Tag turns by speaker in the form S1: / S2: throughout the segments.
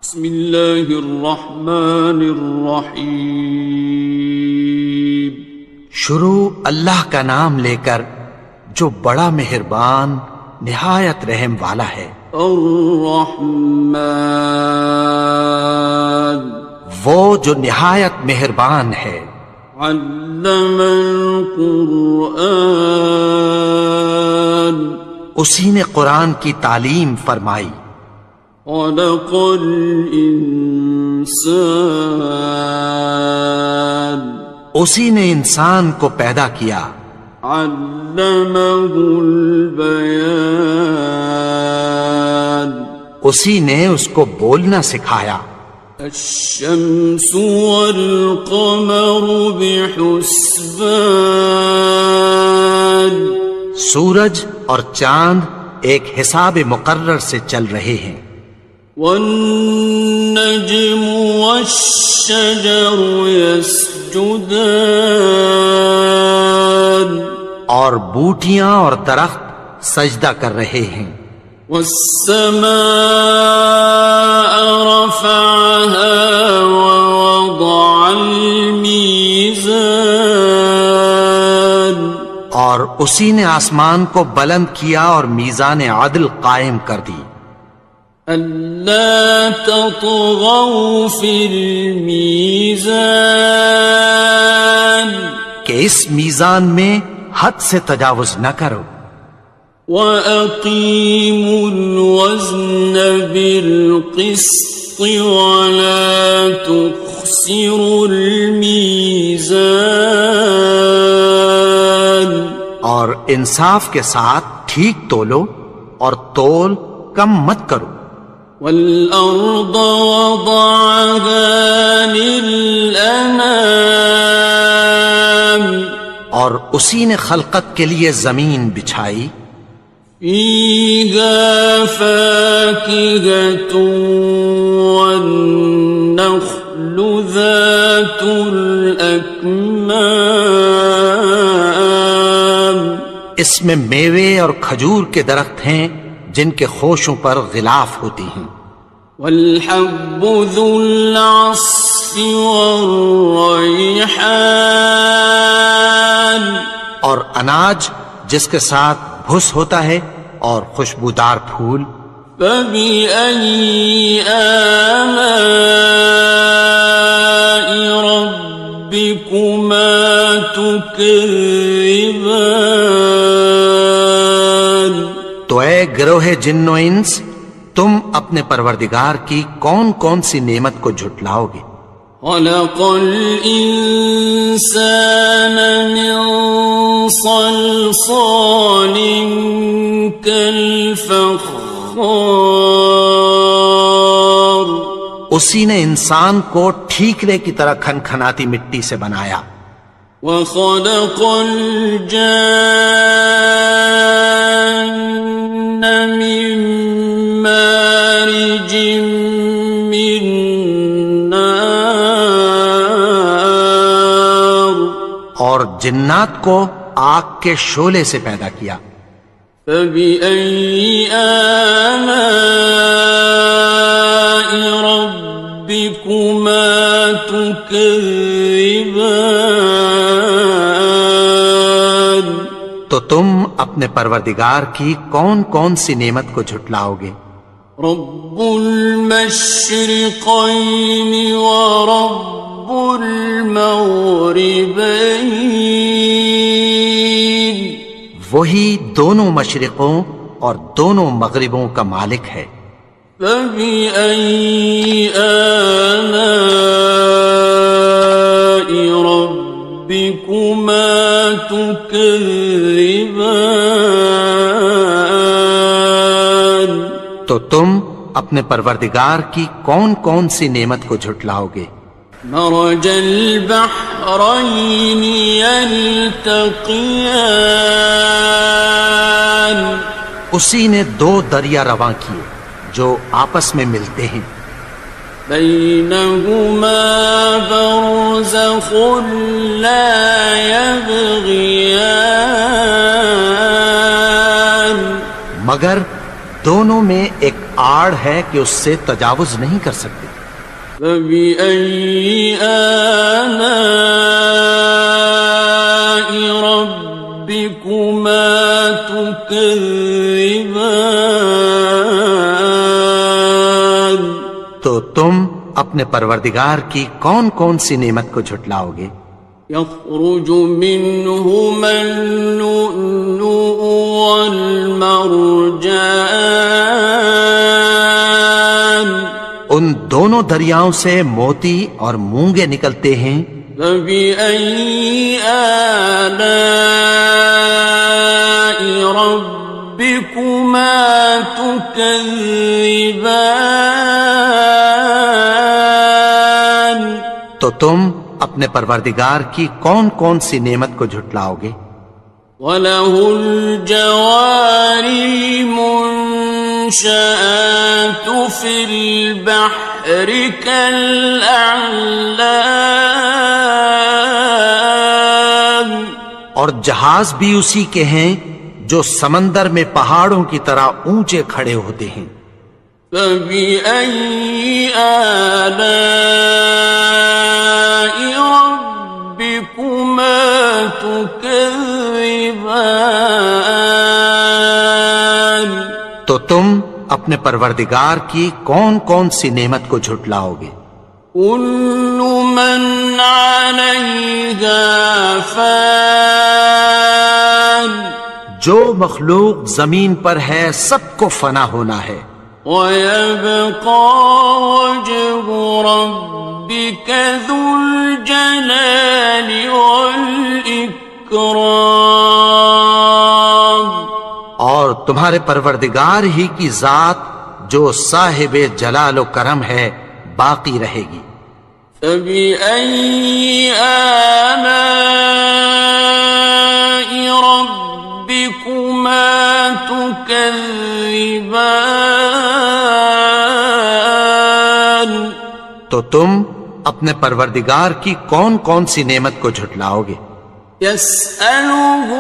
S1: بسم اللہ الرحمن الرحیم۔
S2: شروع اللہ کا نام لے کر جو بڑا مہربان نہایت رحم والا ہے۔
S1: الرحمن،
S2: وہ جو نہایت مہربان ہے۔
S1: علم القرآن،
S2: اسی نے قرآن کی تعلیم فرمائی۔
S1: خلق الانسان،
S2: اسی نے انسان کو پیدا کیا۔
S1: علمہ البیان،
S2: اسی نے اس کو بولنا سکھایا۔
S1: الشمس والقمر بحسبان،
S2: سورج اور چاند ایک حساب مقرر سے چل رہے ہیں۔
S1: والنجم والشجر يسجدان،
S2: اور بوٹیاں اور درخت سجدہ کر رہے ہیں۔
S1: والسماء رفعها ووضع الميزان،
S2: اور اسی نے آسمان کو بلند کیا اور میزان عدل قائم کر دی۔
S1: ألا تطغوا في الميزان،
S2: کہ اس میزان میں حد سے تجاوز نہ کرو۔
S1: وَأَقِيمُوا الْوَزْنَ بِالْقِسْطِ وَلَا تُخْسِرُوا الْمِيزَانَ،
S2: اور انصاف کے ساتھ ٹھیک تولو اور تول کم مت کرو۔
S1: وَالْأَرْضَ وَضَعَهَا لِلْأَنَامِ،
S2: اور اسی نے خلقت کے لیے زمین بچھائی۔
S1: فِيهَا فَاكِهَةٌ وَالنَّخْلُ ذَاتُ الْأَكْمَامِ،
S2: اس میں میوے اور کھجور کے درخت ہیں جن کے خوشوں پر غلاف ہوتی ہیں۔
S1: وَالْحَبُّ ذُو الْعَصْفِ وَالرَّيْحَانِ،
S2: اور اناج جس کے ساتھ بھس ہوتا ہے اور خوشبودار پھول۔
S1: فَبِأَيِّ آلَاءِ رَبِّكُمَا تُكَذِّبَانِ،
S2: تو اے گروہ جن و انس، تم اپنے پروردگار کی کون کون سی نعمت کو جھٹلاؤ گے؟
S1: خَلَقَ الْإِنسَانَ مِنْ صَلْصَالٍ كَالْفَخَّارِ،
S2: اسی نے انسان کو ٹھیکرے کی طرح کھنکھناتی مٹی سے بنایا۔
S1: وَخَلَقَ الْجَانَّ مِن مَّارِجٍ مِّن نَّارٍ،
S2: اور جنات کو آگ کے شعلے سے پیدا کیا۔
S1: فَبِأَيِّ آلَاءِ رَبِّكُمَا تُكَذِّبَانِ،
S2: تو تم اپنے پروردگار کی کون کون سی نعمت کو جھٹلاؤ گے؟
S1: رب المشرقین ورب المغربین،
S2: وہی دونوں مشرقوں اور دونوں مغربوں کا مالک ہے۔
S1: فَبِأَيِّ آلَاءِ رَبِّكُمَا تُكَذِّبَانِ،
S2: تو تم اپنے پروردگار کی کون کون سی نعمت کو جھٹلاؤ گے؟
S1: مرج البحرین یلتقیان،
S2: اسی نے دو دریا رواں کیے جو آپس میں ملتے ہیں۔
S1: بینہما برزخ لا یبغیان،
S2: مگر دونوں میں ایک آڑ ہے کہ اس سے تجاوز نہیں کر سکتے۔
S1: فبأي آلاء ربكما تكذبان؟
S2: تو تم اپنے پروردگار کی کون کون سی نعمت کو جھٹلاؤ گے؟
S1: يخرج منهما اللؤلؤ والمرجان،
S2: ان دونوں دریاؤں سے موتی اور مونگے نکلتے ہیں۔
S1: فبأي آلاء ربكما تكذبان؟
S2: تو تم اپنے پروردگار کی کون کون سی نعمت کو جھٹلاؤ گے؟
S1: وَلَهُ الْجَوَارِ الْمُنشَآتُ فِي الْبَحْرِ كَالْأَعْلَامِ،
S2: اور جہاز بھی اسی کے ہیں جو سمندر میں پہاڑوں کی طرح اونچے کھڑے ہوتے ہیں۔
S1: فَبِأَيِّ آلَاءِ رَبِّكُمَا تُكَذِّبَانِ؟
S2: تو تم اپنے پروردگار کی کون کون سی نعمت کو جھٹلاؤ گے؟
S1: كُلُّ مَنْ عَلَيْهَا فَانٍ،
S2: جو مخلوق زمین پر ہے سب کو فنا ہونا ہے۔
S1: وَيَبْقَى وَجْهُ رَبِّكَ ذُو الْجَلَالِ وَالْإِكْرَامِ،
S2: اور تمہارے پروردگار ہی کی ذات جو صاحب جلال و کرم ہے باقی رہے گی۔
S1: فَبِأَيِّ آلَاءِ رَبِّكُمَا تُكَذِّبَانِ؟
S2: تو تم اپنے پروردگار کی کون کون سی نعمت کو جھٹلاؤ گے؟
S1: يَسْأَلُهُ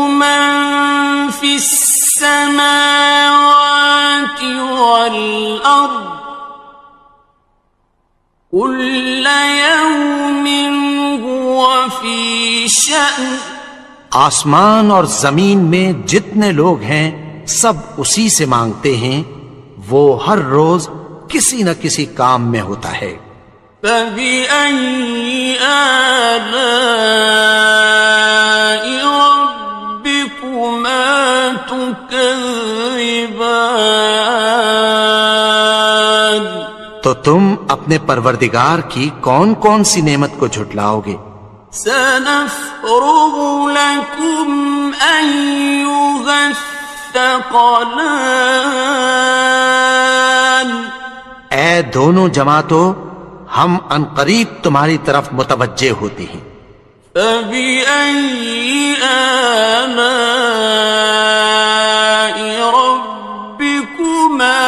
S1: مَن فِي السَّمَاوَاتِ وَالْأَرْضِ كُلَّ يَوْمٍ هُوَ فِي شَأْنٍ،
S2: آسمان اور زمین میں جتنے لوگ ہیں سب اسی سے مانگتے ہیں، وہ ہر روز کسی نہ کسی کام میں ہوتا ہے۔
S1: فَبِأَيِّ آلَاءِ رَبِّكُمَا تُكَذِّبَانِ؟
S2: تو تم اپنے پروردگار کی کون کون سی نعمت کو جھٹلاؤ گے؟
S1: سَنَفْرُغُ لَكُمْ أَيُّهَ الثَّقَلَانِ،
S2: اے دونوں جماعتوں، ہم عنقریب تمہاری طرف متوجہ ہوتے ہیں۔
S1: فَبِأَيِّ آلَاءِ رَبِّكُمَا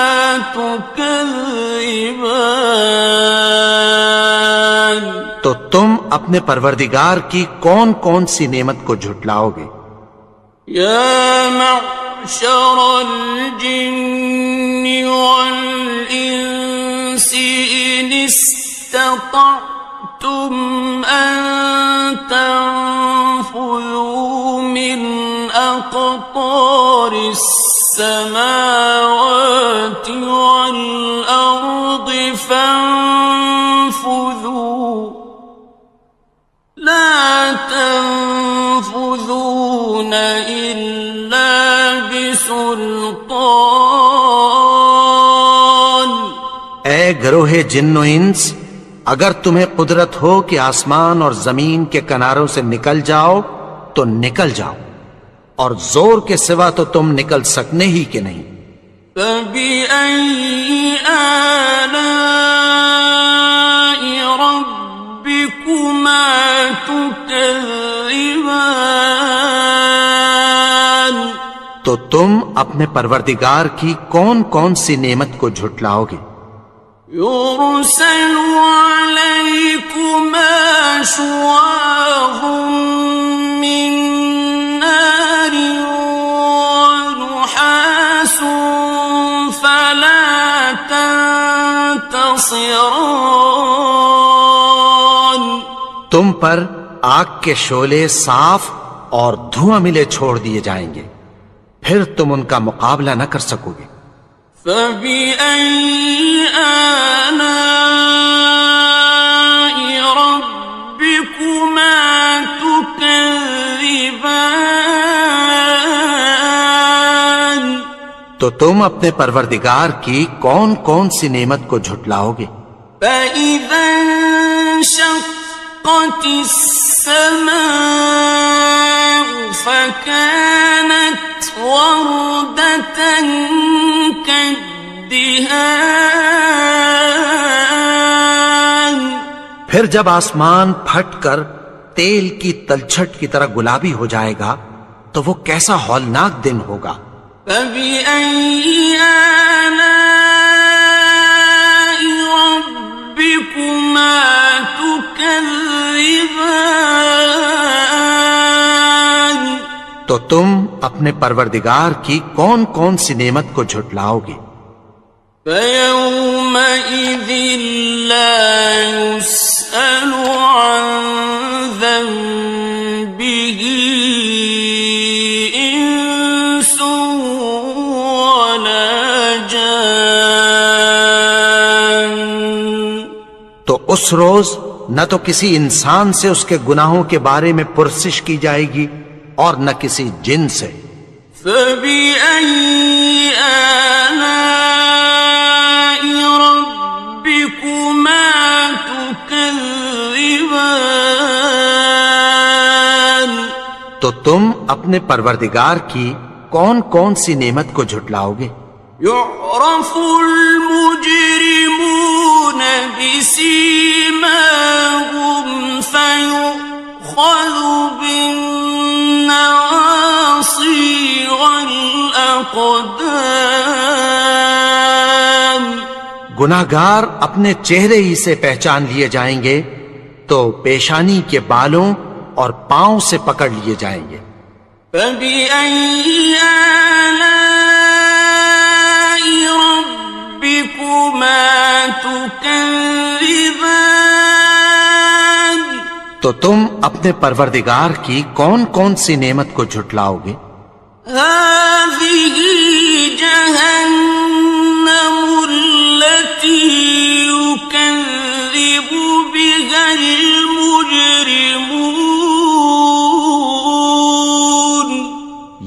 S1: تُكَذِّبَانِ؟
S2: تو تم اپنے پروردگار کی کون کون سی نعمت کو جھٹلاؤ گے؟
S1: يَا مَعْشَرَ الْجِنِّ وَالْإِنسِ إِنِ اسْتَطَعْتُمْ أَن تَنفُذُوا مِنْ أَقْطَارِ السَّمَاوَاتِ وَالْأَرْضِ فَانفُذُوا لَا تَنفُذُونَ إِلَّا بِسُلْطَانٍ۔
S2: اے گروہ جن و انس، اگر تمہیں قدرت ہو کہ آسمان اور زمین کے کناروں سے نکل جاؤ تو نکل جاؤ، اور زور کے سوا تو تم نکل سکنے ہی کہ نہیں۔
S1: فَبِأَيِّ آلَاءِ رَبِّكُمَا تُكَذِّبَانِ؟
S2: تو تم اپنے پروردگار کی کون کون سی نعمت کو جھٹلاؤ گے؟
S1: يُرْسَلُ عَلَيْكُمَا شُوَاظٌ مِّن نَّارٍ وَنُحَاسٌ فَلَا خاسران.
S2: تم پر آگ کے شعلے صاف اور دھواں ملے چھوڑ دیے جائیں گے، پھر تم ان کا مقابلہ نہ کر سکو گے۔
S1: فَبِأَيِّ آلَاءِ رَبِّكُمَا تُكَذِّبَانِ.
S2: تو تم اپنے پروردگار کی کون کون سی نعمت کو جھٹلاؤ گے؟
S1: فَإِذَا انشَقَّتِ السَّمَاءُ فَكَانَتْ وَرْدَةً كَالدِّهَانِ.
S2: پھر جب آسمان پھٹ کر تیل کی تلچھٹ کی طرح گلابی ہو جائے گا تو وہ کیسا ہولناک دن ہوگا۔
S1: فَبِأَيِّ آلَاءِ رَبِّكُمَا تُكَذِّبَانِ.
S2: تو تم اپنے پروردگار کی کون کون سی نعمت کو جھٹلاؤ گے؟
S1: فَيَوْمَئِذٍ لَا يُسْأَلُ عَنْ ذَنبِهِ إِنسٌ وَلَا جَانٌ.
S2: تو اس روز نہ تو کسی انسان سے اس کے گناہوں کے بارے میں پرسش کی جائے گی اور نہ کسی جن سے۔
S1: فَبِأَيِّ آلَاءِ رَبِّكُمَا تُكَذِّبَانِ.
S2: تو تم اپنے پروردگار کی کون کون سی نعمت کو جھٹلاؤ گے؟
S1: يُعْرَفُ الْمُجْرِمُونَ بِسِيمَاهُمْ فَيُؤْخَذُ بِالنَّوَاصِي وَالْأَقْدَامِ.
S2: گناہگار اپنے چہرے ہی سے پہچان لیے جائیں گے تو پیشانی کے بالوں اور پاؤں سے پکڑ لیے جائیں گے۔
S1: فَبِأَيِّ آلَاءِ رَبِّكُمَا تُكَذِّبَانِ.
S2: تو تم اپنے پروردگار کی کون کون سی نعمت کو جھٹلاؤ گے؟
S1: هَٰذِهِ جَهَنَّمُ الَّتِي يُكَذِّبُ بِهَا الْمُجْرِمُونَ.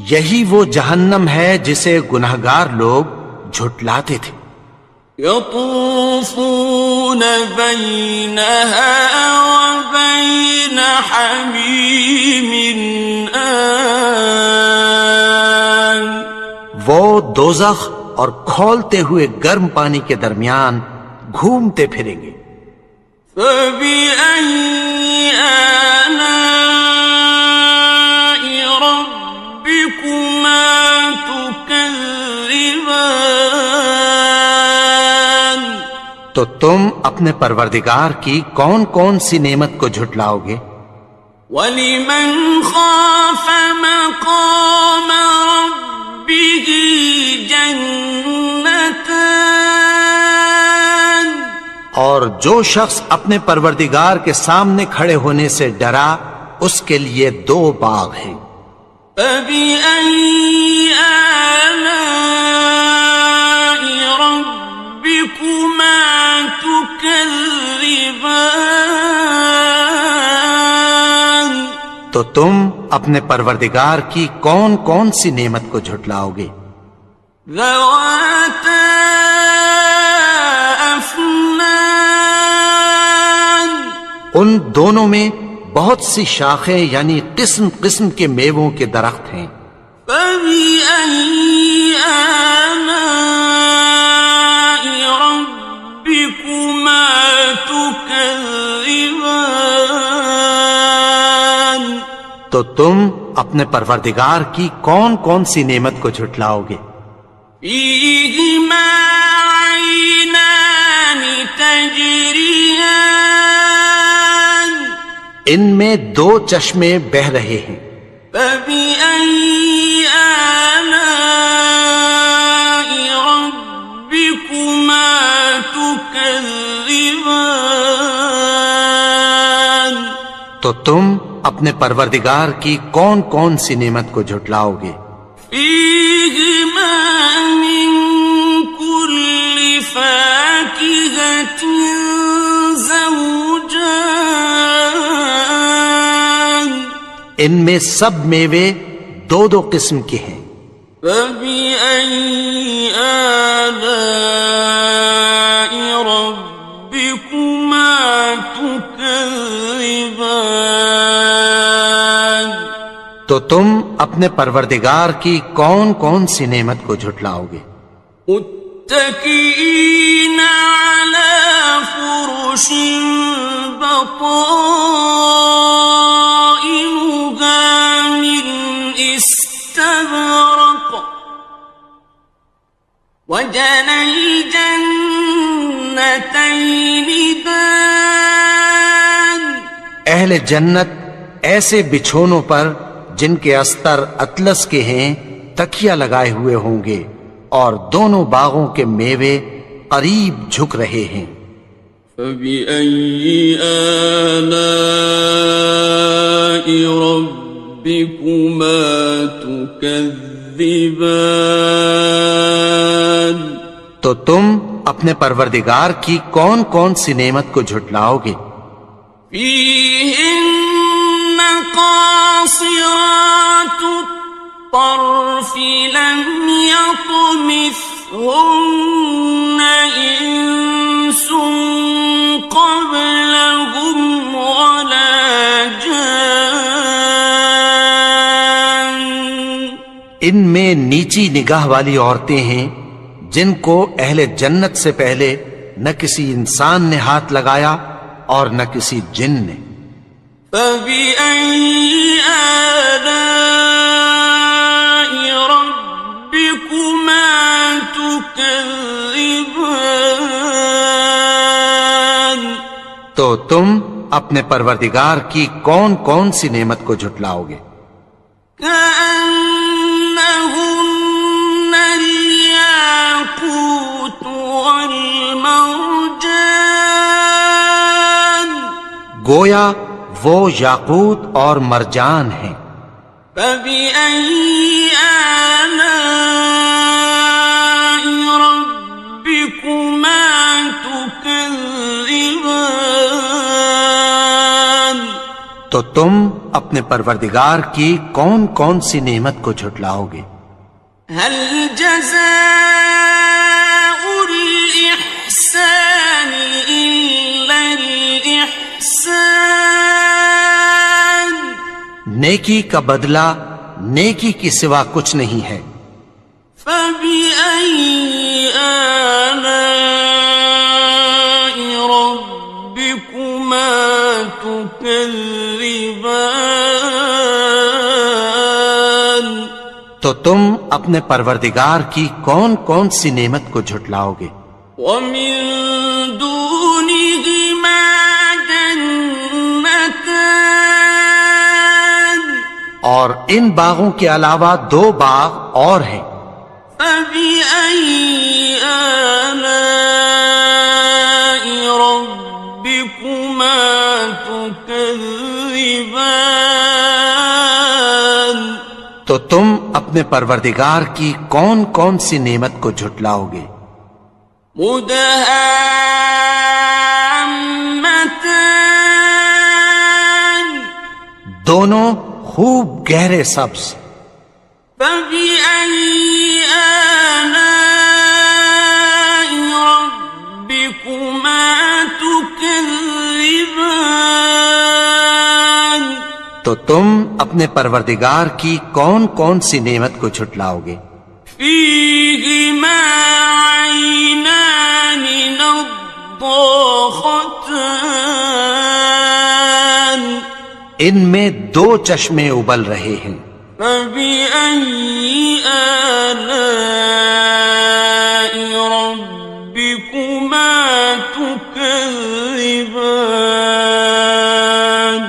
S2: یہی وہ جہنم ہے جسے گناہگار لوگ جھٹلاتے تھے۔
S1: يَطُوفُونَ بَيْنَهَا وَبَيْنَ حَمِيمٍ آنٍ.
S2: وہ دوزخ اور کھولتے ہوئے گرم پانی کے درمیان گھومتے پھریں گے۔
S1: فَبِأَيِّ آلَاءِ رَبِّكُمَا تُكَذِّبَانِ.
S2: تو تم اپنے پروردگار کی کون کون سی نعمت کو جھٹلاؤ گے؟
S1: وَلِمَنْ خَافَ مَقَامَ رَبِّهِ جَنَّتَانِ.
S2: اور جو شخص اپنے پروردگار کے سامنے کھڑے ہونے سے ڈرا اس کے لیے 2 باغ ہیں۔
S1: فَبِأَيِّ آلَاءِ رَبِّكُمَا تُكَذِّبَانِ.
S2: تو تم اپنے پروردگار کی کون کون سی نعمت کو جھٹلاؤ گے؟
S1: ذَوَاتَا أَفْنَانٍ.
S2: ان دونوں میں بہت سی شاخیں یعنی قسم قسم کے میووں کے درخت ہیں۔
S1: فَبِأَيِّ آلَاءِ رَبِّكُمَا تُكَذِّبَانِ.
S2: تو تم اپنے پروردگار کی کون کون سی نعمت کو جھٹلاؤ گے؟
S1: فِيهِمَا عَيْنَانِ تَجْرِيَانِ.
S2: ان میں 2 چشمے بہہ رہے ہیں۔
S1: فَبِأَيِّ آلَاءِ رَبِّكُمَا تُكَذِّبَانِ. تكذبان
S2: تو تم اپنے پروردگار کی کون کون سی نعمت کو جھٹلاؤ گے؟
S1: فيهما من كل فاكهة زوجان
S2: ان میں سب میوے دو دو قسم کے ہیں۔
S1: فبأي آلاء ربكما تكذبان
S2: تو تم اپنے پروردگار کی کون کون سی نعمت کو جھٹلاؤ گے؟
S1: متكئين على فرش بطائنها من استبرق وجنى الجنتين دان
S2: اہل جنت ایسے بچھونوں پر جن کے استر اطلس کے ہیں تکیہ لگائے ہوئے ہوں گے، اور دونوں باغوں کے میوے قریب جھک رہے ہیں۔
S1: فبأي آلاء ربكما تكذبان
S2: تو تم اپنے پروردگار کی کون کون سی نعمت کو جھٹلاؤ گے؟
S1: فيهن قاصرات الطرف لم يطمثهن إنس قبلهم ولا جان
S2: ان میں نیچی نگاہ والی عورتیں ہیں جن کو اہل جنت سے پہلے نہ کسی انسان نے ہاتھ لگایا اور نہ کسی جن نے۔
S1: فبأي آلاء ربكما تكذبان
S2: تو تم اپنے پروردگار کی کون کون سی نعمت کو جھٹلاؤ گے؟
S1: كأنهن الياقوت والمرجان
S2: گویا وہ یاقوت اور مرجان ہیں۔
S1: فبأي آلاء ربكما تكذبان
S2: تو تم اپنے پروردگار کی کون کون سی نعمت کو جھٹلاؤ گے؟
S1: هل جزاء الإحسان إلا الإحسان
S2: نیکی کا بدلہ نیکی کی سوا کچھ نہیں ہے۔
S1: فبأي آلاء ربكما تكذبان
S2: تو تم اپنے پروردگار کی کون کون سی نعمت کو جھٹلاؤ گے؟
S1: ومن دونهما جنتان
S2: اور ان باغوں کے علاوہ دو باغ اور ہیں۔
S1: فبأي آلاء ربكما تكذبان
S2: تو تم اپنے پروردگار کی کون کون سی نعمت کو جھٹلاؤ گے؟
S1: مدهامتان
S2: دونوں خوب گہرے سبز۔
S1: فبأي آلاء ربكما تكذبان
S2: تو تم اپنے پروردگار کی کون کون سی نعمت کو جھٹلاؤ گے؟
S1: فيهما عينان نضاختان
S2: ان میں دو چشمے ابل رہے ہیں۔
S1: فبأي آلاء ربكما تكذبان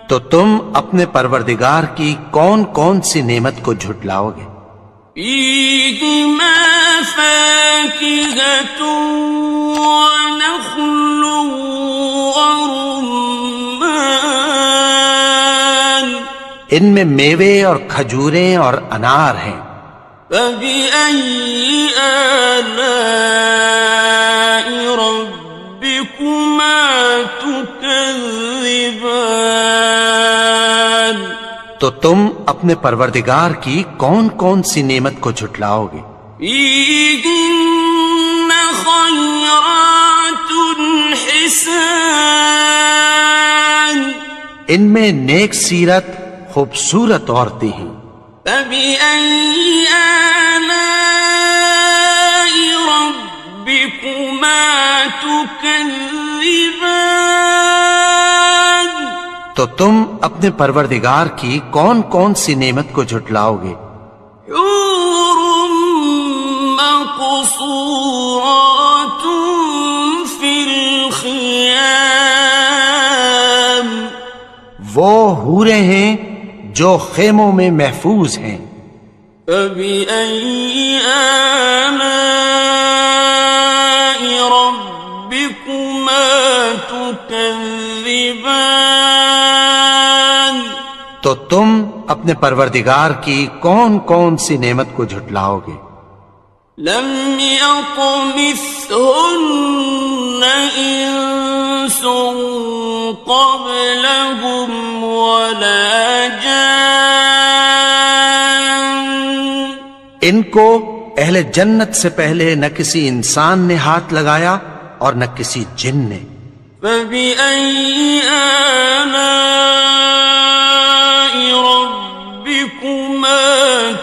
S2: تو تم اپنے پروردگار کی کون کون سی نعمت کو جھٹلاؤ گے؟
S1: فيهما فاكهة ونخل ورمان
S2: ان میں میوے اور کھجوریں اور انار ہیں.
S1: فبأي آلاء ربكما تكذبان
S2: تو تم اپنے پروردگار کی کون کون سی نعمت کو جھٹلاؤ گے؟
S1: فيهن خيرات حسان
S2: ان میں نیک سیرت خوبصورت عورتیں ہیں.
S1: فبأي آلاء ربكما تكذبان
S2: تو تم اپنے پروردگار کی کون کون سی نعمت کو جھٹلاؤ گے؟
S1: حور مقصورات في الخيام
S2: وہ حوریں ہیں جو خیموں میں محفوظ ہیں.
S1: فبأي آلاء ربكما تكذبان
S2: تو تم اپنے پروردگار کی کون کون سی نعمت کو جھٹلاؤ گے؟
S1: لم يطمثهن إنس قبلهم ولا جان
S2: ان کو اہل جنت سے پہلے نہ کسی انسان نے ہاتھ لگایا اور نہ کسی جن نے.
S1: فبأي آلاء ربكما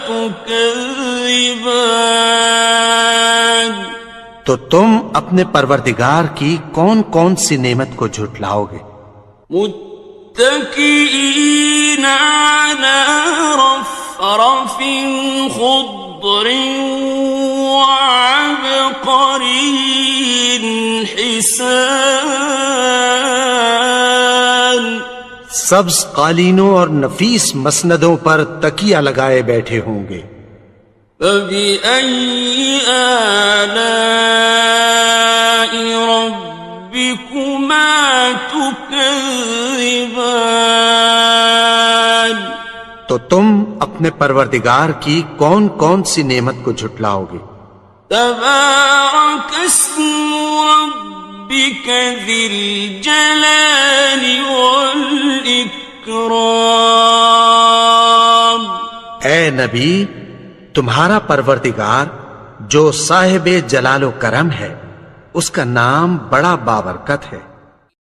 S1: تكذبان
S2: تو تم اپنے پروردگار کی کون کون سی نعمت کو جھٹلاؤ گے؟
S1: متكئين على رفرف خضر وعبقري حسان
S2: سبز قالینوں اور نفیس مسندوں پر تکیہ لگائے بیٹھے ہوں گے.
S1: فبأي آلاء ربكما تكذبان
S2: تو تم اپنے پروردگار کی کون کون سی نعمت کو جھٹلاؤ گے؟
S1: تبارك اسم ربك ذي الجلال والإكرام
S2: اے نبی، تمہارا پروردگار جو صاحب جلال و کرم ہے، اس کا نام بڑا بابرکت ہے.